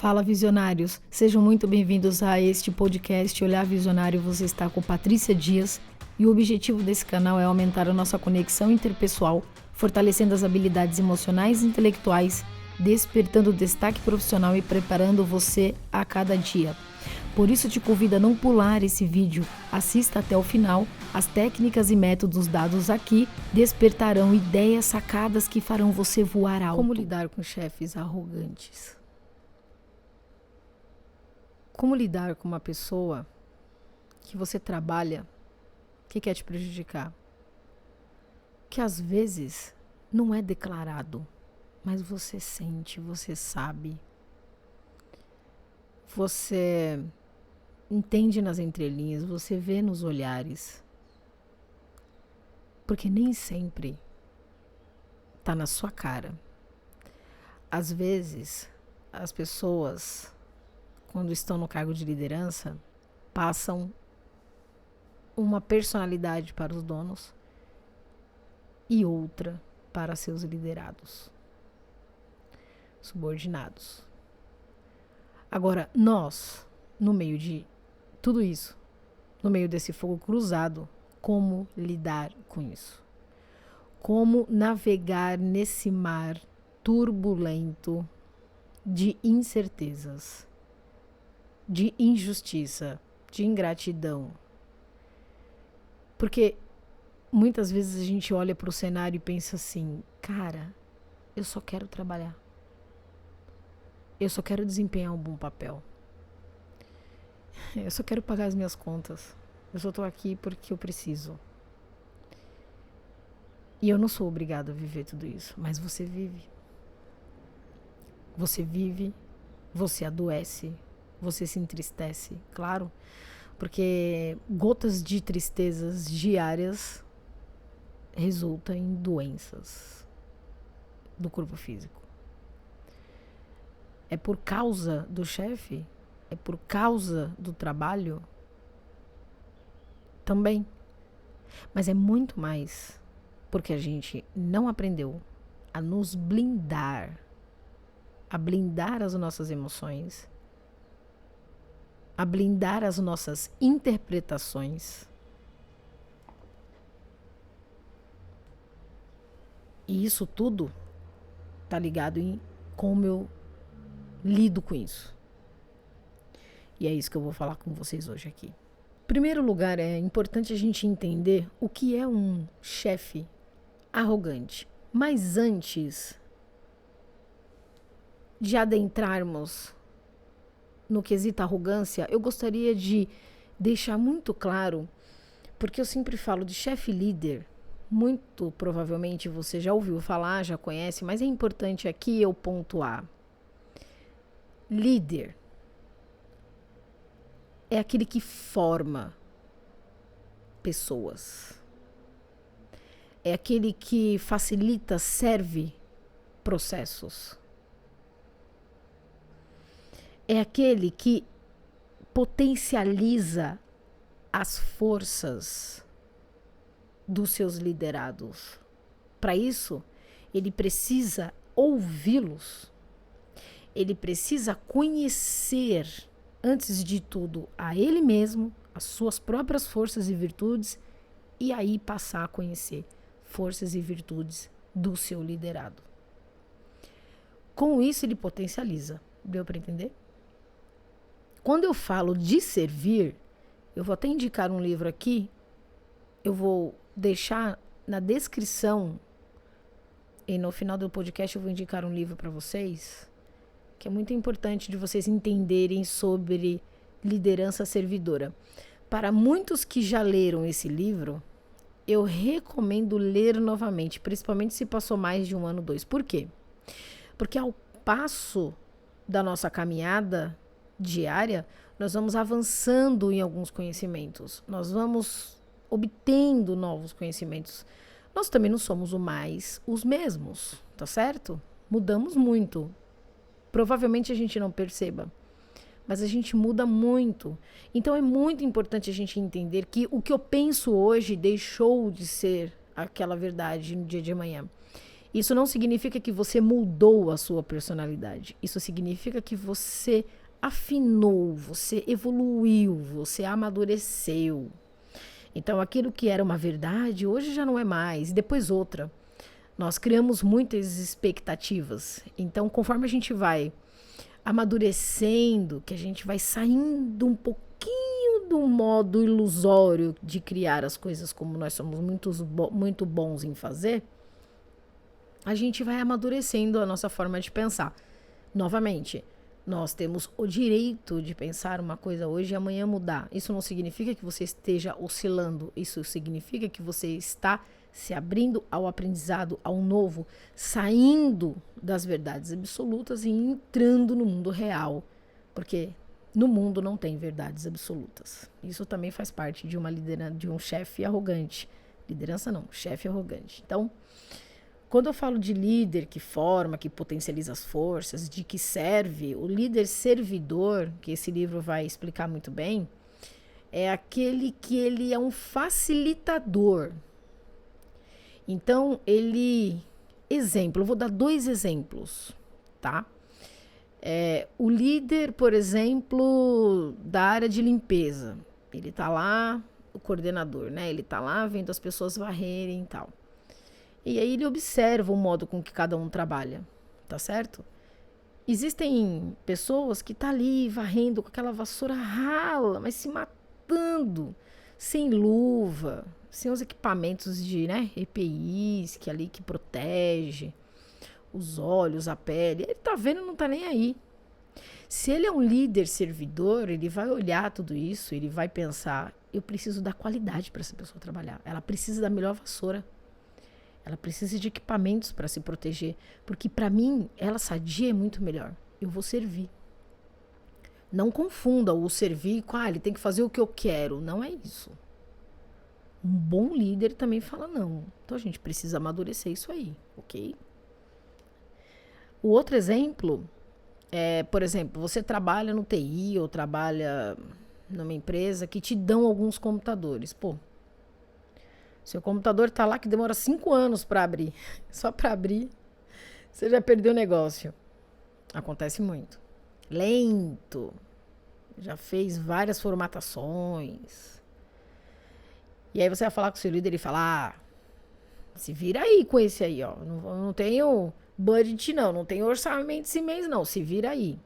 Fala, visionários! Sejam muito bem-vindos a este podcast Olhar Visionário. Você está com Patrícia Dias e o objetivo desse canal é aumentar a nossa conexão interpessoal, fortalecendo as habilidades emocionais e intelectuais, despertando o destaque profissional e preparando você a cada dia. Por isso te convido a não pular esse vídeo, assista até o final. As técnicas e métodos dados aqui despertarão ideias sacadas que farão você voar alto. Como lidar com chefes arrogantes? Como lidar com uma pessoa que você trabalha que quer te prejudicar? Que às vezes não é declarado, mas você sente, você sabe. Você entende nas entrelinhas, você vê nos olhares. Porque nem sempre está na sua cara. Às vezes, as pessoas, quando estão no cargo de liderança, passam uma personalidade para os donos e outra para seus liderados, subordinados. Agora, nós, no meio de tudo isso, no meio desse fogo cruzado, como lidar com isso? Como navegar nesse mar turbulento de incertezas, de injustiça, de ingratidão? Porque muitas vezes a gente olha para o cenário e pensa assim, cara, eu só quero trabalhar. Eu só quero desempenhar um bom papel. Eu só quero pagar as minhas contas. Eu só estou aqui porque eu preciso. E eu não sou obrigado a viver tudo isso, mas você vive. Você vive, você adoece, você se entristece, claro, porque gotas de tristezas diárias resultam em doenças do corpo físico. É por causa do chefe? É por causa do trabalho? Também. Mas é muito mais porque a gente não aprendeu a nos blindar, a blindar as nossas emoções, a blindar as nossas interpretações. E isso tudo está ligado em como eu lido com isso. E é isso que eu vou falar com vocês hoje aqui. Em primeiro lugar, é importante a gente entender o que é um chefe arrogante. Mas antes de adentrarmos no quesito arrogância, eu gostaria de deixar muito claro, porque eu sempre falo de chefe líder, muito provavelmente você já ouviu falar, já conhece, mas é importante aqui eu pontuar. Líder é aquele que forma pessoas. É aquele que facilita, serve processos. É aquele que potencializa as forças dos seus liderados. Para isso, ele precisa ouvi-los. Ele precisa conhecer, antes de tudo, a ele mesmo, as suas próprias forças e virtudes, e aí passar a conhecer forças e virtudes do seu liderado. Com isso, ele potencializa. Deu para entender? Quando eu falo de servir, eu vou até indicar um livro aqui, eu vou deixar na descrição e no final do podcast eu vou indicar um livro para vocês, que é muito importante de vocês entenderem sobre liderança servidora. Para muitos que já leram esse livro, eu recomendo ler novamente, principalmente se passou mais de 1 ano, 2. Por quê? Porque ao passo da nossa caminhada diária, nós vamos avançando em alguns conhecimentos, nós vamos obtendo novos conhecimentos. Nós também não somos os mesmos, tá certo? Mudamos muito. Provavelmente a gente não perceba, mas a gente muda muito. Então é muito importante a gente entender que o que eu penso hoje deixou de ser aquela verdade no dia de amanhã. Isso não significa que você mudou a sua personalidade. Isso significa que você afinou, você evoluiu, você amadureceu. Então, aquilo que era uma verdade, hoje já não é mais. E depois outra. Nós criamos muitas expectativas. Então, conforme a gente vai amadurecendo, que a gente vai saindo um pouquinho do modo ilusório de criar as coisas como nós somos muito bons em fazer, a gente vai amadurecendo a nossa forma de pensar. Novamente, nós temos o direito de pensar uma coisa hoje e amanhã mudar. Isso não significa que você esteja oscilando. Isso significa que você está se abrindo ao aprendizado, ao novo, saindo das verdades absolutas e entrando no mundo real. Porque no mundo não tem verdades absolutas. Isso também faz parte de uma liderança, de um chefe arrogante. Liderança não, chefe arrogante. Então, quando eu falo de líder que forma, que potencializa as forças, de que serve, o líder servidor, que esse livro vai explicar muito bem, é aquele que ele é um facilitador. Então, exemplo, eu vou dar 2 exemplos, tá? O líder, por exemplo, da área de limpeza, ele tá lá, o coordenador, né? Ele tá lá vendo as pessoas varrerem e tal. E aí ele observa o modo com que cada um trabalha, tá certo? Existem pessoas que tá ali varrendo com aquela vassoura rala, mas se matando, sem luva, sem os equipamentos de, né, EPIs, que protege os olhos, a pele. Ele tá vendo e não tá nem aí. Se ele é um líder servidor, ele vai olhar tudo isso, ele vai pensar, eu preciso dar qualidade para essa pessoa trabalhar. Ela precisa da melhor vassoura. Ela precisa de equipamentos para se proteger. Porque para mim, ela sadia é muito melhor. Eu vou servir. Não confunda o servir com, ele tem que fazer o que eu quero. Não é isso. Um bom líder também fala não. Então a gente precisa amadurecer isso aí, ok? O outro exemplo é, por exemplo, você trabalha no TI ou trabalha numa empresa que te dão alguns computadores. Pô, seu computador tá lá que demora 5 anos para abrir. Só para abrir, você já perdeu o negócio. Acontece muito. Lento. Já fez várias formatações. E aí você vai falar com o seu líder e falar, se vira aí com esse aí, ó. Não tenho budget não, não tenho orçamento esse mês não, se vira aí.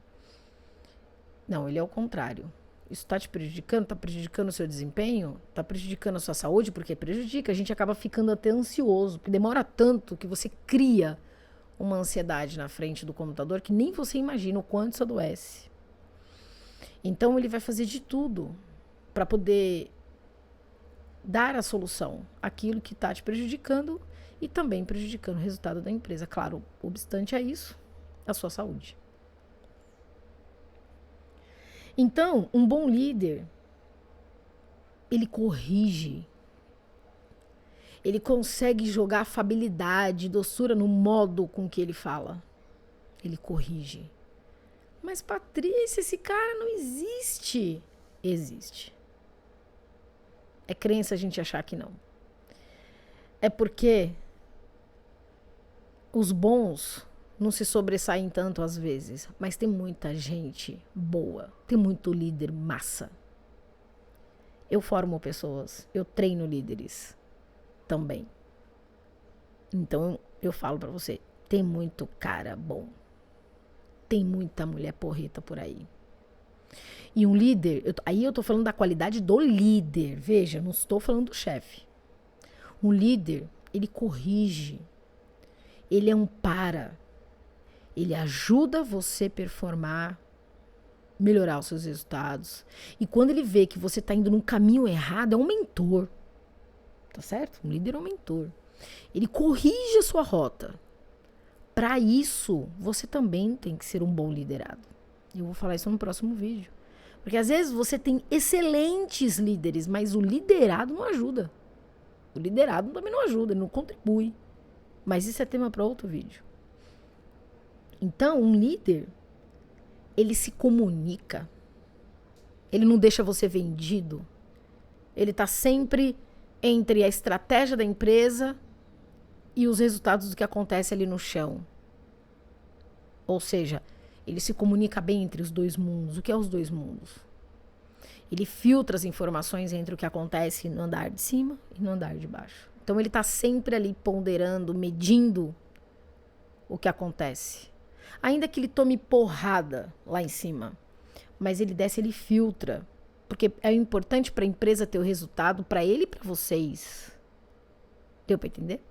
Não, ele é o contrário. Isso está te prejudicando? Está prejudicando o seu desempenho? Está prejudicando a sua saúde? Porque prejudica. A gente acaba ficando até ansioso, porque demora tanto que você cria uma ansiedade na frente do computador que nem você imagina o quanto isso adoece. Então ele vai fazer de tudo para poder dar a solução àquilo que está te prejudicando e também prejudicando o resultado da empresa. Claro, obstante a isso, a sua saúde. Então, um bom líder, ele corrige. Ele consegue jogar afabilidade, doçura no modo com que ele fala. Ele corrige. Mas, Patrícia, esse cara não existe. Existe. É crença a gente achar que não. É porque os bons não se sobressaem tanto às vezes, mas tem muita gente boa, tem muito líder massa. Eu formo pessoas, eu treino líderes também. Então eu falo pra você, tem muito cara bom, tem muita mulher porreta por aí. E um líder, aí eu tô falando da qualidade do líder, veja, não estou falando do chefe. Um líder, ele corrige, ele ampara, ele ajuda você a performar, melhorar os seus resultados. E quando ele vê que você está indo num caminho errado, é um mentor. Tá certo? Um líder é um mentor. Ele corrige a sua rota. Para isso, você também tem que ser um bom liderado. Eu vou falar isso no próximo vídeo. Porque às vezes você tem excelentes líderes, mas o liderado não ajuda. O liderado também não ajuda, ele não contribui. Mas isso é tema para outro vídeo. Então, um líder, ele se comunica. Ele não deixa você vendido. Ele está sempre entre a estratégia da empresa e os resultados do que acontece ali no chão. Ou seja, ele se comunica bem entre os dois mundos. O que é os dois mundos? Ele filtra as informações entre o que acontece no andar de cima e no andar de baixo. Então ele está sempre ali ponderando, medindo o que acontece. Ainda que ele tome porrada lá em cima, mas ele desce, ele filtra. Porque é importante para a empresa ter o resultado, para ele e para vocês. Deu para entender?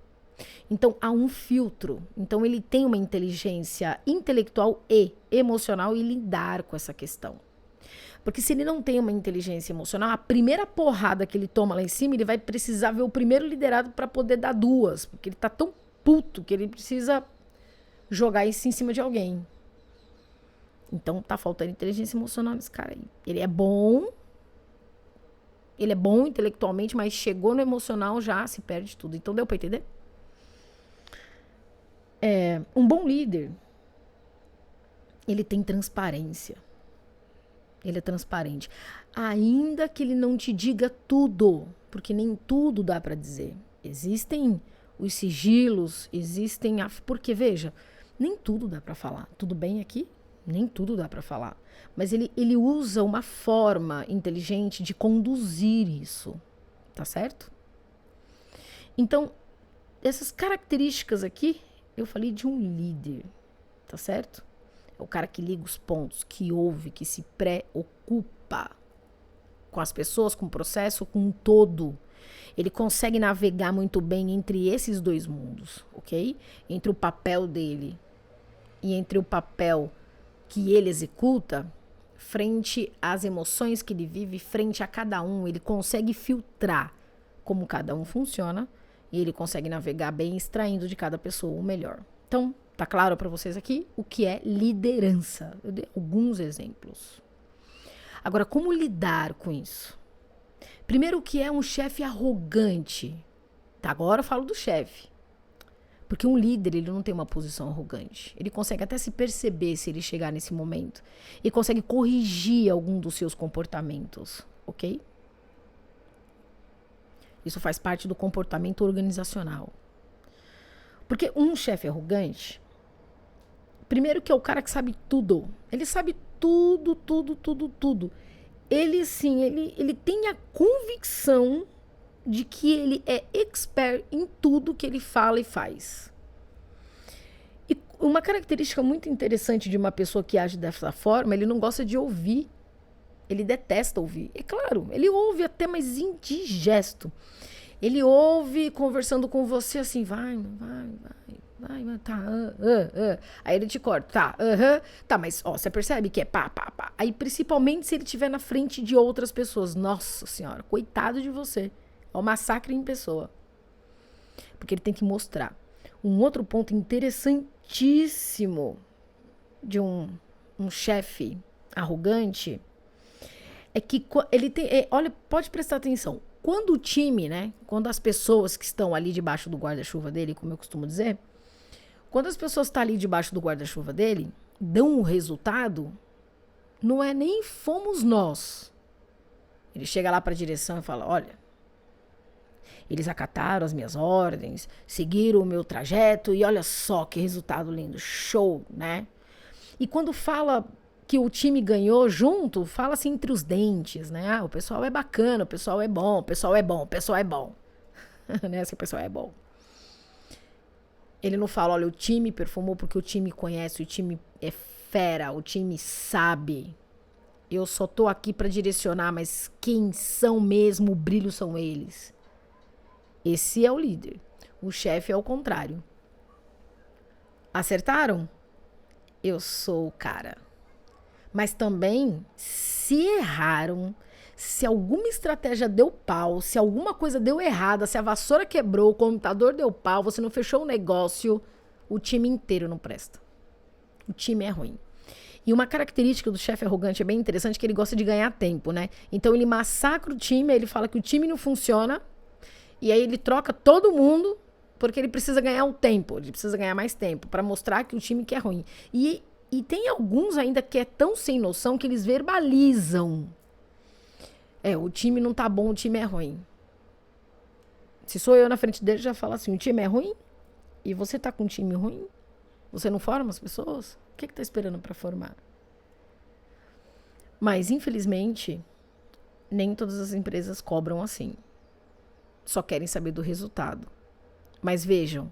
Então, há um filtro. Então, ele tem uma inteligência intelectual e emocional em lidar com essa questão. Porque se ele não tem uma inteligência emocional, a primeira porrada que ele toma lá em cima, ele vai precisar ver o primeiro liderado para poder dar duas. Porque ele tá tão puto que ele precisa jogar isso em cima de alguém. Então, tá faltando inteligência emocional nesse cara aí. Ele é bom intelectualmente, mas chegou no emocional, já se perde tudo. Então, deu para entender? Um bom líder, ele tem transparência. Ele é transparente. Ainda que ele não te diga tudo, porque nem tudo dá para dizer. Existem os sigilos, porque, veja, nem tudo dá para falar. Tudo bem aqui? Nem tudo dá para falar. Mas ele usa uma forma inteligente de conduzir isso. Tá certo? Então, essas características aqui, eu falei de um líder, tá certo? É o cara que liga os pontos, que ouve, que se preocupa com as pessoas, com o processo, com um todo. Ele consegue navegar muito bem entre esses dois mundos, ok? Entre o papel dele e entre o papel que ele executa, frente às emoções que ele vive, frente a cada um, ele consegue filtrar como cada um funciona. E ele consegue navegar bem, extraindo de cada pessoa o melhor. Então, tá claro para vocês aqui o que é liderança? Eu dei alguns exemplos. Agora, como lidar com isso? Primeiro, o que é um chefe arrogante? Tá, agora eu falo do chefe. Porque um líder, ele não tem uma posição arrogante. Ele consegue até se perceber se ele chegar nesse momento. E consegue corrigir algum dos seus comportamentos, ok? Isso faz parte do comportamento organizacional. Porque um chefe arrogante, primeiro que é o cara que sabe tudo. Ele sabe tudo, tudo, tudo, tudo. Ele sim, ele tem a convicção de que ele é expert em tudo que ele fala e faz. E uma característica muito interessante de uma pessoa que age dessa forma, ele não gosta de ouvir. Ele detesta ouvir. É claro, ele ouve até, mas indigesto. Ele ouve conversando com você assim, vai, tá, Aí ele te corta, tá, tá, mas ó, você percebe que é pá. Aí principalmente se ele estiver na frente de outras pessoas. Nossa senhora, coitado de você. É um massacre em pessoa. Porque ele tem que mostrar. Um outro ponto interessantíssimo de um chefe arrogante é que ele tem, olha, pode prestar atenção. Quando o time, né, quando as pessoas que estão ali debaixo do guarda-chuva dele, como eu costumo dizer, quando as pessoas estão ali debaixo do guarda-chuva dele, dão o resultado, não é nem fomos nós. Ele chega lá para a direção e fala, olha, eles acataram as minhas ordens, seguiram o meu trajeto e olha só que resultado lindo, show, né? E quando fala que o time ganhou junto, fala assim entre os dentes, né? Ah, o pessoal é bacana, o pessoal é bom, o pessoal é bom, o pessoal é bom. Né? Se o pessoal é bom. Ele não fala, olha, o time perfumou porque o time conhece, o time é fera, o time sabe. Eu só tô aqui para direcionar, mas quem são mesmo, o brilho são eles. Esse é o líder. O chefe é o contrário. Acertaram? Eu sou o cara. Mas também, se erraram, se alguma estratégia deu pau, se alguma coisa deu errada, se a vassoura quebrou, o computador deu pau, você não fechou o negócio, o time inteiro não presta. O time é ruim. E uma característica do chefe arrogante é bem interessante, que ele gosta de ganhar tempo, né? Então ele massacra o time, ele fala que o time não funciona, e aí ele troca todo mundo, porque ele precisa ganhar o tempo, ele precisa ganhar mais tempo, para mostrar que o time que é ruim. E tem alguns ainda que é tão sem noção que eles verbalizam. O time não tá bom, o time é ruim. Se sou eu na frente dele, já falo assim, o time é ruim? E você tá com um time ruim? Você não forma as pessoas? O que tá esperando para formar? Mas, infelizmente, nem todas as empresas cobram assim. Só querem saber do resultado. Mas vejam,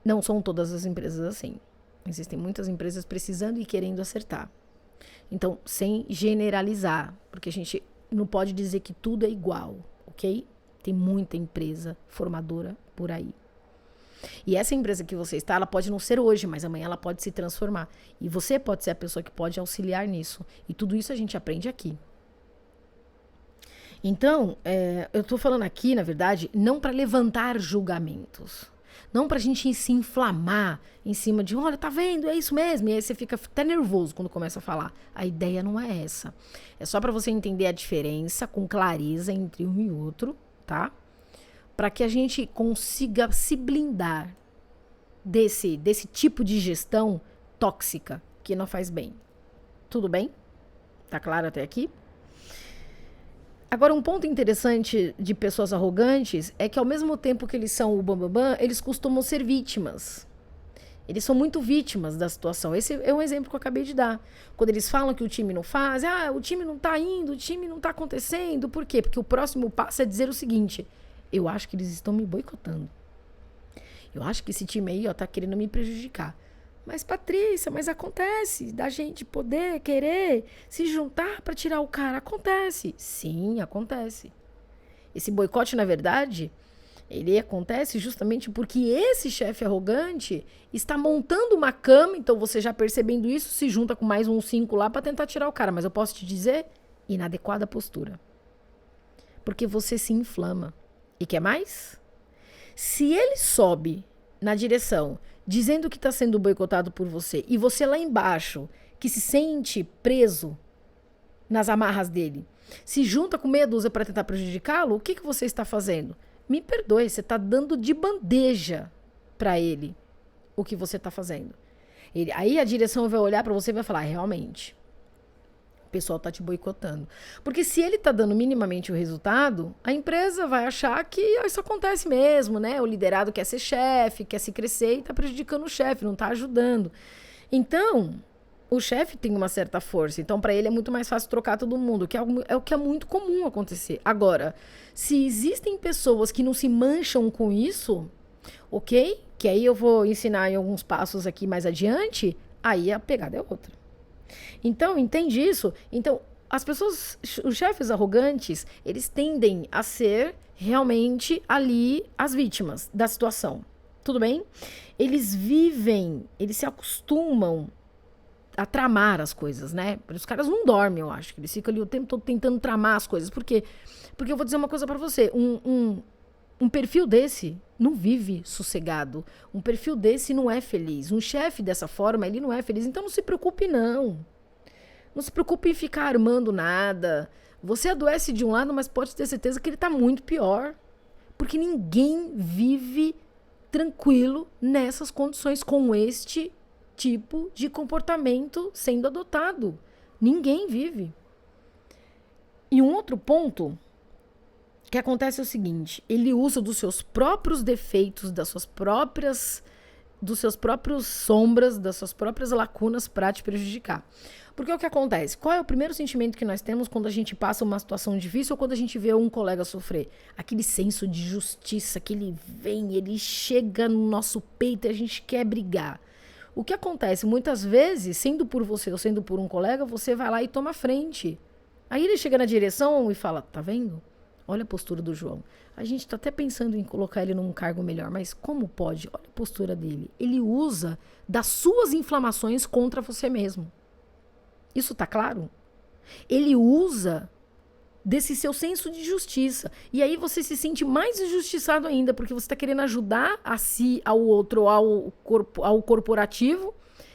não são todas as empresas assim. Existem muitas empresas precisando e querendo acertar. Então, sem generalizar, porque a gente não pode dizer que tudo é igual, ok? Tem muita empresa formadora por aí. E essa empresa que você está, ela pode não ser hoje, mas amanhã ela pode se transformar. E você pode ser a pessoa que pode auxiliar nisso. E tudo isso a gente aprende aqui. Então, eu estou falando aqui, na verdade, não para levantar julgamentos. Não pra gente se inflamar em cima de, olha, tá vendo, é isso mesmo. E aí você fica até nervoso quando começa a falar. A ideia não é essa. É só pra você entender a diferença com clareza entre um e outro, tá? Pra que a gente consiga se blindar desse tipo de gestão tóxica que não faz bem. Tudo bem? Tá claro até aqui? Agora, um ponto interessante de pessoas arrogantes é que, ao mesmo tempo que eles são o bambambam, eles costumam ser vítimas. Eles são muito vítimas da situação. Esse é um exemplo que eu acabei de dar. Quando eles falam que o time não faz, o time não tá indo, o time não tá acontecendo. Por quê? Porque o próximo passo é dizer o seguinte: eu acho que eles estão me boicotando. Eu acho que esse time aí, tá querendo me prejudicar. Mas, Patrícia, mas acontece da gente poder, querer se juntar para tirar o cara. Acontece. Sim, acontece. Esse boicote, na verdade, ele acontece justamente porque esse chefe arrogante está montando uma cama, então você já percebendo isso, se junta com mais uns 5 lá para tentar tirar o cara. Mas eu posso te dizer, inadequada postura. Porque você se inflama. E quer mais? Se ele sobe na direção dizendo que está sendo boicotado por você, e você lá embaixo, que se sente preso nas amarras dele, se junta com meia dúzia para tentar prejudicá-lo, o que você está fazendo? Me perdoe, você está dando de bandeja para ele o que você está fazendo. Aí a direção vai olhar para você e vai falar, realmente, o pessoal está te boicotando. Porque se ele está dando minimamente o resultado, a empresa vai achar que isso acontece mesmo, né? O liderado quer ser chefe, quer se crescer e está prejudicando o chefe, não está ajudando. Então, o chefe tem uma certa força. Então, para ele é muito mais fácil trocar todo mundo, que é o que é muito comum acontecer. Agora, se existem pessoas que não se mancham com isso, ok? Que aí eu vou ensinar em alguns passos aqui mais adiante, aí a pegada é outra. Então, entende isso? Então, as pessoas, os chefes arrogantes, eles tendem a ser realmente ali as vítimas da situação. Tudo bem? Eles se acostumam a tramar as coisas, né? Os caras não dormem, eu acho. Eles ficam ali o tempo todo tentando tramar as coisas. Por quê? Porque eu vou dizer uma coisa pra você. Um perfil desse não vive sossegado. Um perfil desse não é feliz. Um chefe dessa forma, ele não é feliz. Então não se preocupe, não. Não se preocupe em ficar armando nada. Você adoece de um lado, mas pode ter certeza que ele tá muito pior. Porque ninguém vive tranquilo nessas condições com este tipo de comportamento sendo adotado. Ninguém vive. E um outro ponto que acontece é o seguinte, ele usa dos seus próprios defeitos, dos seus próprios sombras, das suas próprias lacunas para te prejudicar. Porque o que acontece? Qual é o primeiro sentimento que nós temos quando a gente passa uma situação difícil ou quando a gente vê um colega sofrer? Aquele senso de justiça que ele chega no nosso peito e a gente quer brigar. O que acontece? Muitas vezes, sendo por você ou sendo por um colega, você vai lá e toma frente. Aí ele chega na direção e fala, tá vendo? Olha a postura do João. A gente está até pensando em colocar ele num cargo melhor, mas como pode? Olha a postura dele. Ele usa das suas inflamações contra você mesmo. Isso tá claro? Ele usa desse seu senso de justiça. E aí você se sente mais injustiçado ainda, porque você está querendo ajudar a si, ao outro, ao corporativo,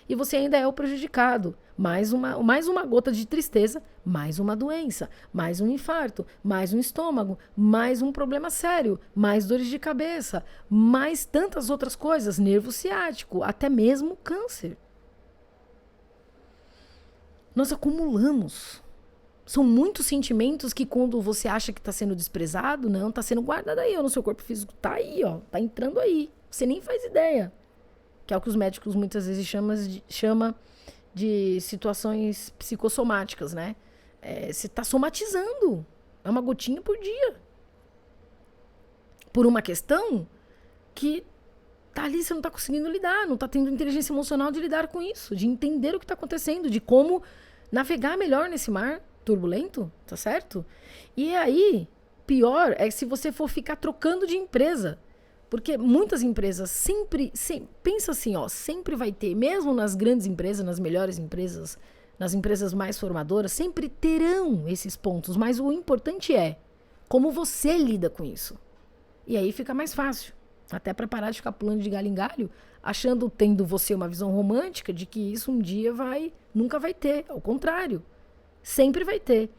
e você ainda é o prejudicado. Mais uma gota de tristeza, mais uma doença, mais um infarto, mais um estômago, mais um problema sério, mais dores de cabeça, mais tantas outras coisas, nervo ciático, até mesmo câncer. Nós acumulamos São muitos sentimentos que quando você acha que está sendo desprezado, não, está sendo guardado aí, ó, no seu corpo físico. Tá aí, ó, tá entrando aí. Você nem faz ideia. Que é o que os médicos muitas vezes chama de situações psicossomáticas, né? Você está somatizando. É uma gotinha por dia. Por uma questão que tá ali, você não está conseguindo lidar, não está tendo inteligência emocional de lidar com isso, de entender o que está acontecendo, de como navegar melhor nesse mar turbulento, tá certo? E aí, pior é se você for ficar trocando de empresa. Porque muitas empresas sempre pensa assim, ó, sempre vai ter, mesmo nas grandes empresas, nas melhores empresas, nas empresas mais formadoras, sempre terão esses pontos, mas o importante é como você lida com isso. E aí fica mais fácil, até para parar de ficar pulando de galho em galho, achando, tendo você uma visão romântica de que isso um dia nunca vai ter, ao contrário, sempre vai ter.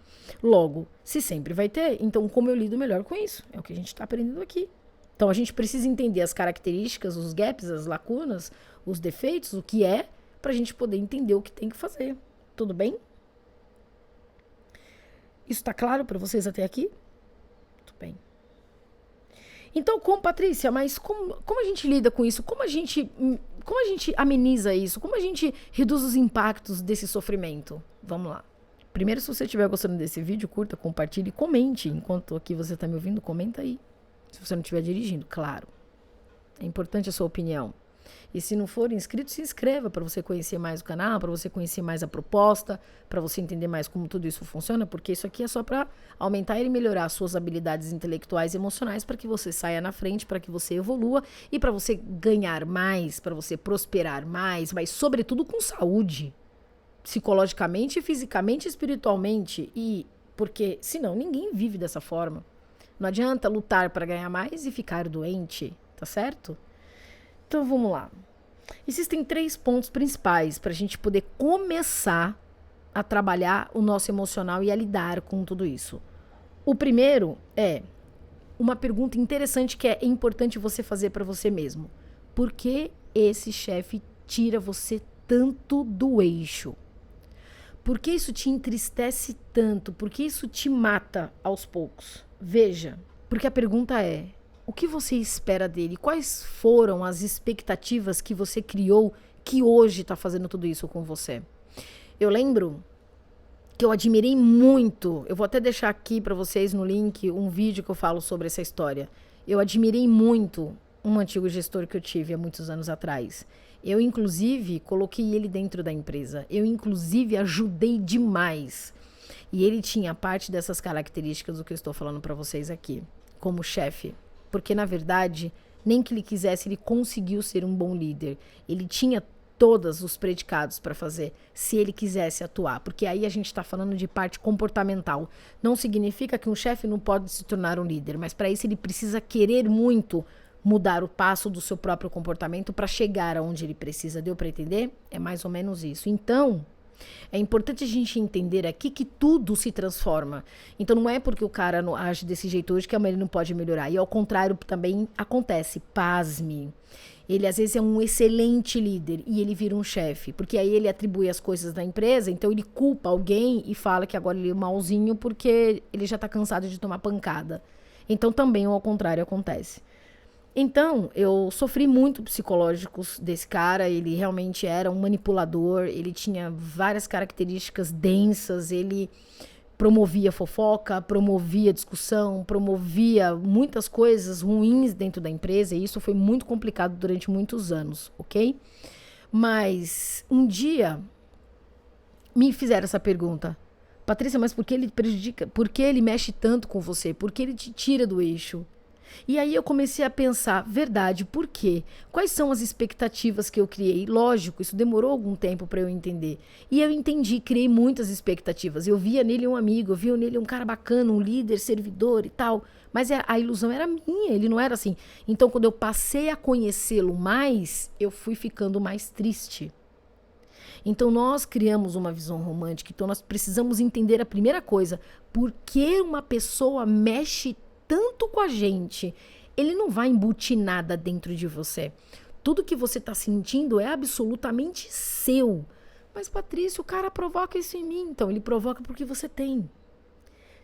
Logo, se sempre vai ter, então como eu lido melhor com isso? É o que a gente está aprendendo aqui. Então, a gente precisa entender as características, os gaps, as lacunas, os defeitos, o que é, para a gente poder entender o que tem que fazer. Tudo bem? Isso está claro para vocês até aqui? Tudo bem. Então, Patrícia, mas como a gente lida com isso? Como a gente ameniza isso? Como a gente reduz os impactos desse sofrimento? Vamos lá. Primeiro, se você estiver gostando desse vídeo, curta, compartilhe e comente. Enquanto aqui você está me ouvindo, comenta aí. Se você não estiver dirigindo, claro. É importante a sua opinião. E se não for inscrito, se inscreva para você conhecer mais o canal, para você conhecer mais a proposta, para você entender mais como tudo isso funciona, porque isso aqui é só para aumentar e melhorar as suas habilidades intelectuais e emocionais para que você saia na frente, para que você evolua e para você ganhar mais, para você prosperar mais, mas sobretudo com saúde, psicologicamente, fisicamente, espiritualmente, e porque senão ninguém vive dessa forma. Não adianta lutar para ganhar mais e ficar doente, tá certo? Então vamos lá. Existem 3 pontos principais para a gente poder começar a trabalhar o nosso emocional e a lidar com tudo isso. O primeiro é uma pergunta interessante que é importante você fazer para você mesmo. Por que esse chefe tira você tanto do eixo? Por que isso te entristece tanto? Por que isso te mata aos poucos? Veja, porque a pergunta é: o que você espera dele? Quais foram as expectativas que você criou que hoje está fazendo tudo isso com você? Eu lembro que eu admirei muito, eu vou até deixar aqui para vocês no link um vídeo que eu falo sobre essa história. Eu admirei muito um antigo gestor que eu tive há muitos anos atrás. Eu, inclusive, coloquei ele dentro da empresa. Eu, inclusive, ajudei demais. E ele tinha parte dessas características do que eu estou falando para vocês aqui, como chefe. Porque, na verdade, nem que ele quisesse, ele conseguiu ser um bom líder. Ele tinha todos os predicados para fazer, se ele quisesse atuar. Porque aí a gente está falando de parte comportamental. Não significa que um chefe não pode se tornar um líder, mas para isso ele precisa querer muito mudar o passo do seu próprio comportamento para chegar aonde ele precisa. Deu para entender? É mais ou menos isso. Então, é importante a gente entender aqui que tudo se transforma. Então não é porque o cara não age desse jeito hoje que amanhã ele não pode melhorar. E ao contrário também acontece. Pasme. Ele às vezes é um excelente líder e ele vira um chefe. Porque aí ele atribui as coisas da empresa, então ele culpa alguém e fala que agora ele é malzinho porque ele já está cansado de tomar pancada. Então também ao contrário acontece. Então, eu sofri muito psicológicos desse cara, ele realmente era um manipulador, ele tinha várias características densas, ele promovia fofoca, promovia discussão, promovia muitas coisas ruins dentro da empresa, e isso foi muito complicado durante muitos anos, ok? Mas um dia me fizeram essa pergunta: Patrícia, mas por que ele prejudica, por que ele mexe tanto com você? Por que ele te tira do eixo? E aí eu comecei a pensar, verdade, por quê? Quais são as expectativas que eu criei? Lógico, isso demorou algum tempo para eu entender. E eu entendi, criei muitas expectativas. Eu via nele um amigo, eu via nele um cara bacana, um líder, servidor e tal. Mas a ilusão era minha, ele não era assim. Então, quando eu passei a conhecê-lo mais, eu fui ficando mais triste. Então, nós criamos uma visão romântica. Então, nós precisamos entender a primeira coisa. Por que uma pessoa mexe tanto com a gente? Ele não vai embutir nada dentro de você. Tudo que você está sentindo é absolutamente seu. Mas, Patrícia, o cara provoca isso em mim. Então, ele provoca porque você tem.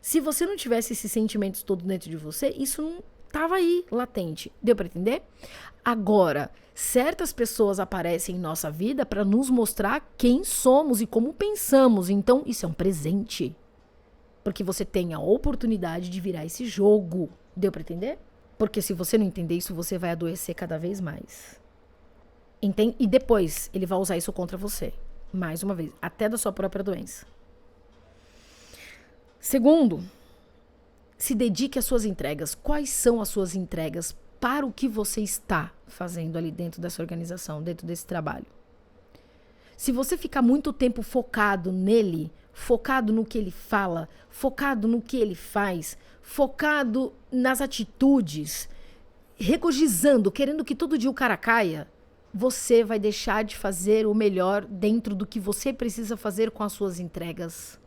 Se você não tivesse esses sentimentos todos dentro de você, isso não estava aí, latente. Deu para entender? Agora, certas pessoas aparecem em nossa vida para nos mostrar quem somos e como pensamos. Então, isso é um presente. Porque você tem a oportunidade de virar esse jogo. Deu para entender? Porque se você não entender isso, você vai adoecer cada vez mais. Entende? E depois, ele vai usar isso contra você. Mais uma vez, até da sua própria doença. Segundo, se dedique às suas entregas. Quais são as suas entregas para o que você está fazendo ali dentro dessa organização, dentro desse trabalho? Se você ficar muito tempo focado nele, focado no que ele fala, focado no que ele faz, focado nas atitudes, regozijando, querendo que todo dia o cara caia, você vai deixar de fazer o melhor dentro do que você precisa fazer com as suas entregas.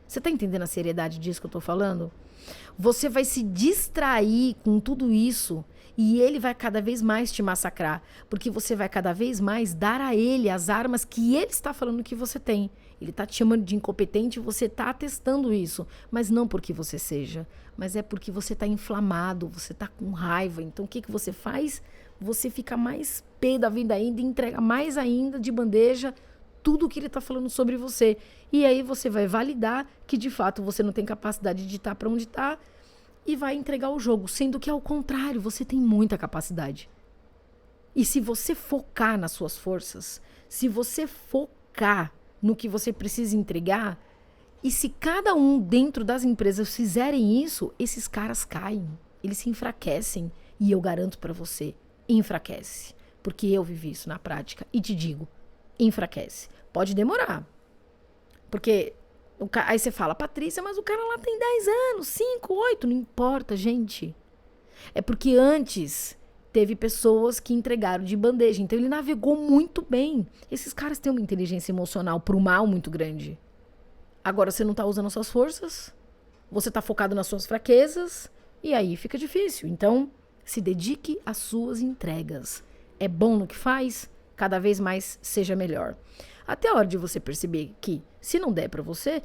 Você tá entendendo a seriedade disso que eu tô falando? Você vai se distrair com tudo isso e ele vai cada vez mais te massacrar, porque você vai cada vez mais dar a ele as armas que ele está falando que você tem. Ele tá te chamando de incompetente e você tá atestando isso, mas não porque você seja, mas é porque você tá inflamado, você tá com raiva. Então o que você faz? Você fica mais pé da vida ainda e entrega mais ainda de bandeja tudo o que ele está falando sobre você. E aí você vai validar que de fato você não tem capacidade de estar para onde está e vai entregar o jogo, sendo que ao contrário, você tem muita capacidade. E se você focar nas suas forças, se você focar no que você precisa entregar, e se cada um dentro das empresas fizerem isso, esses caras caem, eles se enfraquecem. E eu garanto para você, enfraquece. Porque eu vivi isso na prática e te digo, enfraquece. Pode demorar. Porque aí você fala, Patrícia, mas o cara lá tem 10 anos, 5, 8, não importa, gente. É porque antes teve pessoas que entregaram de bandeja, então ele navegou muito bem. Esses caras têm uma inteligência emocional pro mal muito grande. Agora você não tá usando as suas forças, você tá focado nas suas fraquezas, e aí fica difícil. Então, se dedique às suas entregas. É bom no que faz? Cada vez mais seja melhor. Até a hora de você perceber que, se não der para você,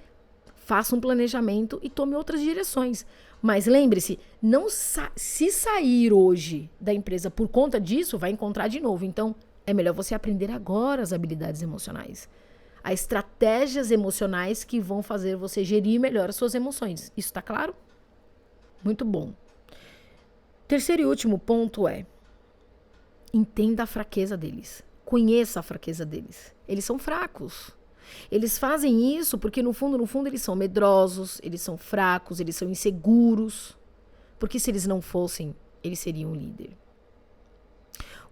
faça um planejamento e tome outras direções. Mas lembre-se, não se sair hoje da empresa por conta disso, vai encontrar de novo. Então, é melhor você aprender agora as habilidades emocionais. As estratégias emocionais que vão fazer você gerir melhor as suas emoções. Isso está claro? Muito bom. Terceiro e último ponto é: entenda a fraqueza deles. Conheça a fraqueza deles. Eles são fracos. Eles fazem isso porque, no fundo, eles são medrosos, eles são fracos, eles são inseguros. Porque se eles não fossem, eles seriam um líder.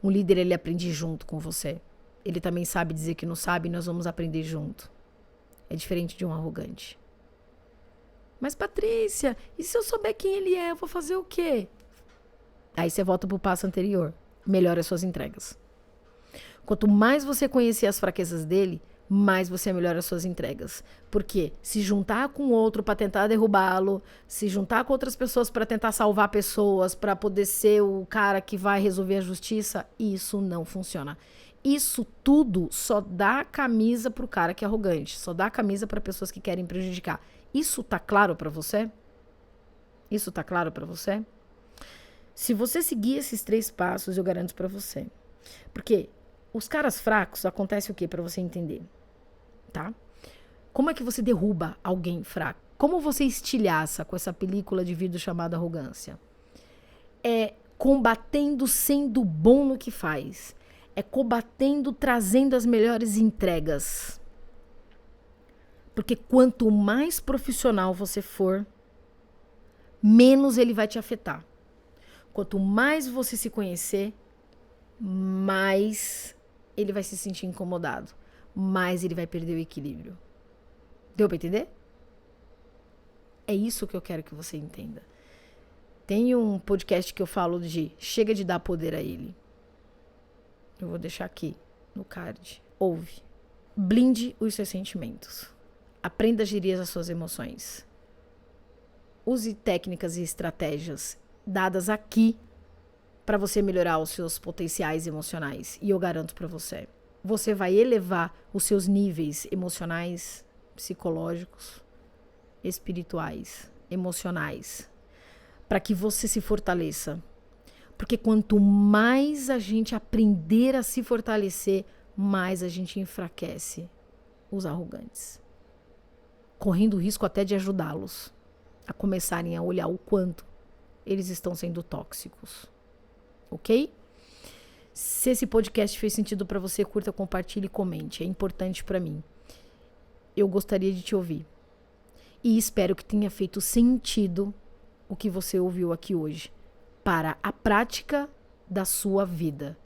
Um líder, ele aprende junto com você. Ele também sabe dizer que não sabe e nós vamos aprender junto. É diferente de um arrogante. Mas, Patrícia, e se eu souber quem ele é, eu vou fazer o quê? Aí você volta pro passo anterior. Melhore as suas entregas. Quanto mais você conhecer as fraquezas dele, mais você melhora as suas entregas. Porque se juntar com outro para tentar derrubá-lo, se juntar com outras pessoas para tentar salvar pessoas, para poder ser o cara que vai resolver a justiça, isso não funciona. Isso tudo só dá camisa pro cara que é arrogante, só dá camisa para pessoas que querem prejudicar. Isso tá claro para você? Isso tá claro para você? Se você seguir esses 3 passos, eu garanto para você. Porque os caras fracos, acontece o quê para você entender? Tá? Como é que você derruba alguém fraco? Como você estilhaça com essa película de vidro chamada arrogância? É combatendo sendo bom no que faz. É combatendo trazendo as melhores entregas. Porque quanto mais profissional você for, menos ele vai te afetar. Quanto mais você se conhecer, mais ele vai se sentir incomodado. Mais ele vai perder o equilíbrio. Deu pra entender? É isso que eu quero que você entenda. Tem um podcast que eu falo de chega de dar poder a ele. Eu vou deixar aqui no card. Ouve. Blinde os seus sentimentos. Aprenda a gerir as suas emoções. Use técnicas e estratégias dadas aqui para você melhorar os seus potenciais emocionais. E eu garanto para você, você vai elevar os seus níveis emocionais, psicológicos, espirituais, emocionais, para que você se fortaleça. Porque quanto mais a gente aprender a se fortalecer, mais a gente enfraquece os arrogantes, correndo o risco até de ajudá-los a começarem a olhar o quanto eles estão sendo tóxicos. Ok? Se esse podcast fez sentido para você, curta, compartilhe e comente. É importante para mim. Eu gostaria de te ouvir. E espero que tenha feito sentido o que você ouviu aqui hoje para a prática da sua vida.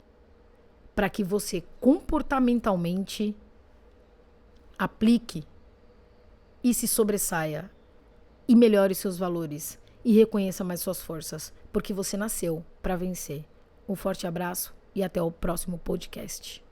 Para que você comportamentalmente aplique e se sobressaia e melhore seus valores e reconheça mais suas forças, porque você nasceu para vencer. Um forte abraço e até o próximo podcast.